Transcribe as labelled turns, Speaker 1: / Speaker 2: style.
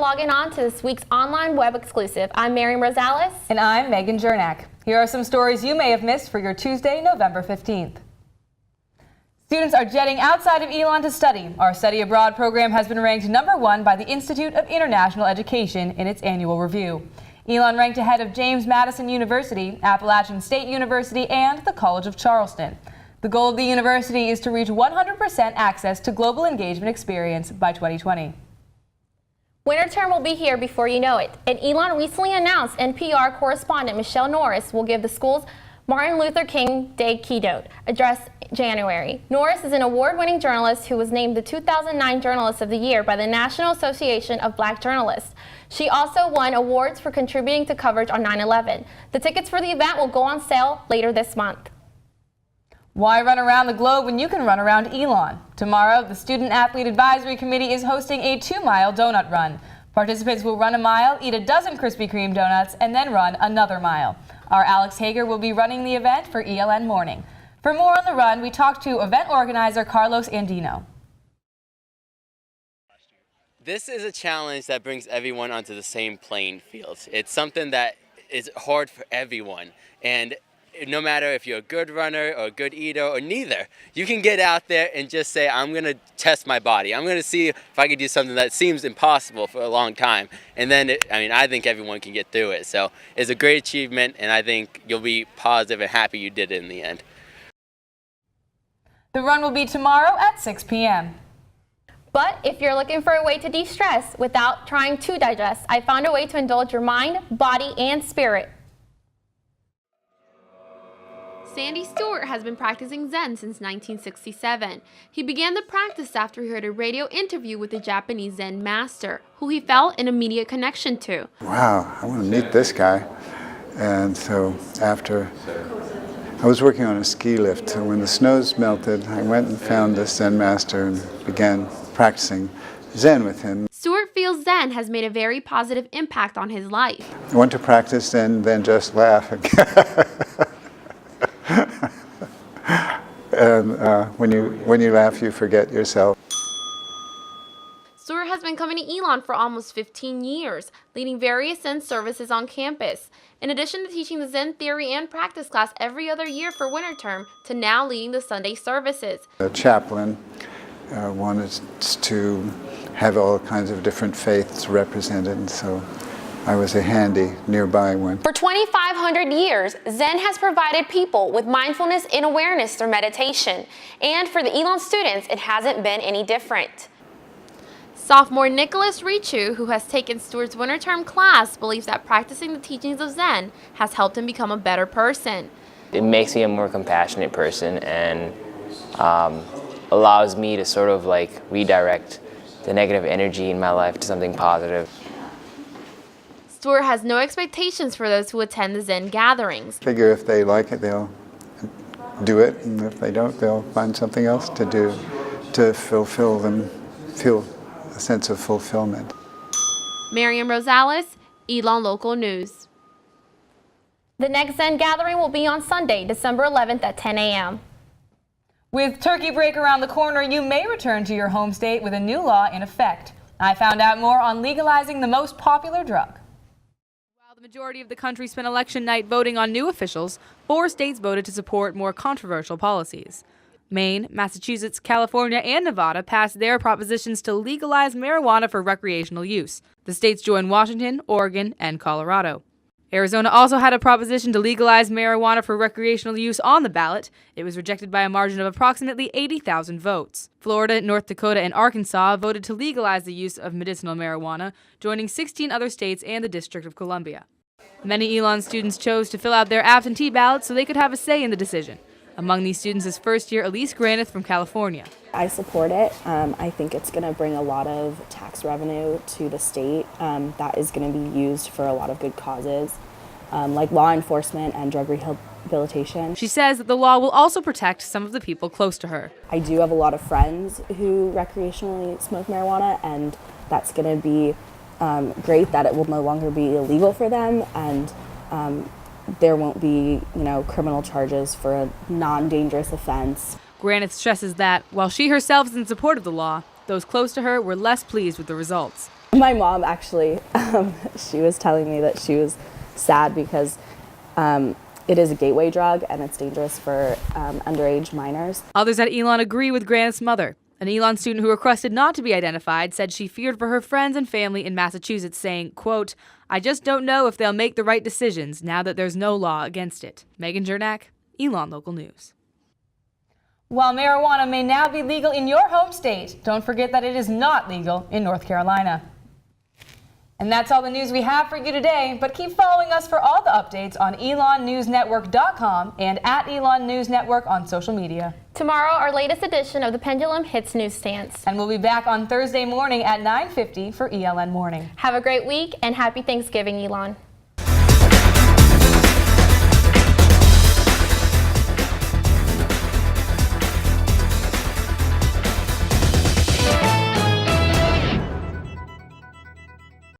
Speaker 1: logging on to this week's online web exclusive. I'm Miriam Rosales.
Speaker 2: And I'm Megan Jernak. Here are some stories you may have missed for your Tuesday, November 15th. Students are jetting outside of Elon to study. Our study abroad program has been ranked #1 by the Institute of International Education in its annual review. Elon ranked ahead of James Madison University, Appalachian State University, and the College of Charleston. The goal of the university is to reach 100% access to global engagement experience by 2020.
Speaker 1: Winter term will be here before you know it, and Elon recently announced NPR correspondent Michele Norris will give the school's Martin Luther King Day keynote address January. Norris is an award-winning journalist who was named the 2009 Journalist of the Year by the National Association of Black Journalists. She also won awards for contributing to coverage on 9/11. The tickets for the event will go on sale later this month.
Speaker 2: Why run around the globe when you can run around Elon? Tomorrow, the Student Athlete Advisory Committee is hosting a 2-mile donut run. Participants will run a mile, eat a dozen Krispy Kreme donuts, and then run another mile. Our Alex Hager will be running the event for ELN Morning. For more on the run, we talked to event organizer Carlos Andino.
Speaker 3: This is a challenge that brings everyone onto the same playing field. It's something that is hard for everyone. And no matter if you're a good runner or a good eater or neither, you can get out there and just say, I'm going to test my body. I'm going to see if I can do something that seems impossible for a long time. And then, I think everyone can get through it. So it's a great achievement, and I think you'll be positive and happy you did it in the end.
Speaker 2: The run will be tomorrow at 6 p.m.
Speaker 1: But if you're looking for a way to de-stress without trying to digest, I found a way to indulge your mind, body, and spirit. Sandy Stewart has been practicing Zen since 1967. He began the practice after he heard a radio interview with a Japanese Zen master, who he felt an immediate connection to.
Speaker 4: Wow, I want to meet this guy. And so after, I was working on a ski lift, so when the snows melted, I went and found this Zen master and began practicing Zen with him.
Speaker 1: Stewart feels Zen has made a very positive impact on his life.
Speaker 4: I want to practice and then just laugh. And when you laugh, you forget yourself.
Speaker 1: Stewart has been coming to Elon for almost 15 years, leading various Zen services on campus. In addition to teaching the Zen theory and practice class every other year for winter term, to now leading the Sunday services.
Speaker 4: The chaplain wanted to have all kinds of different faiths represented, and so I was a handy nearby one.
Speaker 1: For 2,500 years, Zen has provided people with mindfulness and awareness through meditation. And for the Elon students, it hasn't been any different. Sophomore Nicholas Richu, who has taken Stewart's winter term class, believes that practicing the teachings of Zen has helped him become a better person.
Speaker 5: It makes me a more compassionate person and allows me to sort of redirect the negative energy in my life to something positive.
Speaker 1: Stewart has no expectations for those who attend the Zen gatherings.
Speaker 4: Figure if they like it, they'll do it, and if they don't, they'll find something else to do to fulfill them, feel a sense of fulfillment.
Speaker 1: Miriam Rosales, Elon Local News. The next Zen gathering will be on Sunday, December 11th at 10 a.m.
Speaker 2: With turkey break around the corner, you may return to your home state with a new law in effect. I found out more on legalizing the most popular drug.
Speaker 6: The majority of the country spent election night voting on new officials. 4 states voted to support more controversial policies. Maine, Massachusetts, California, and Nevada passed their propositions to legalize marijuana for recreational use. The states joined Washington, Oregon, and Colorado. Arizona also had a proposition to legalize marijuana for recreational use on the ballot. It was rejected by a margin of approximately 80,000 votes. Florida, North Dakota, and Arkansas voted to legalize the use of medicinal marijuana, joining 16 other states and the District of Columbia. Many Elon students chose to fill out their absentee ballots so they could have a say in the decision. Among these students is first-year Elise Granith from California.
Speaker 7: I support it. I think it's going to bring a lot of tax revenue to the state that is going to be used for a lot of good causes, like law enforcement and drug rehabilitation.
Speaker 6: She says that the law will also protect some of the people close to her.
Speaker 7: I do have a lot of friends who recreationally smoke marijuana, and that's going to be great that it will no longer be illegal for them, and there won't be, criminal charges for a non-dangerous offense.
Speaker 6: Granith stresses that, while she herself is in support of the law, those close to her were less pleased with the results.
Speaker 7: My mom actually, she was telling me that she was sad because it is a gateway drug and it's dangerous for underage minors.
Speaker 6: Others at Elon agree with Grant's mother. An Elon student who requested not to be identified said she feared for her friends and family in Massachusetts, saying, quote, "I just don't know if they'll make the right decisions now that there's no law against it." Megan Jernak, Elon Local News.
Speaker 2: While marijuana may now be legal in your home state, don't forget that it is not legal in North Carolina. And that's all the news we have for you today, but keep following us for all the updates on elonnewsnetwork.com and at Elon News Network on social media.
Speaker 1: Tomorrow, our latest edition of the Pendulum hits newsstands.
Speaker 2: And we'll be back on Thursday morning at 9:50 for ELN Morning.
Speaker 1: Have a great week and happy Thanksgiving, Elon.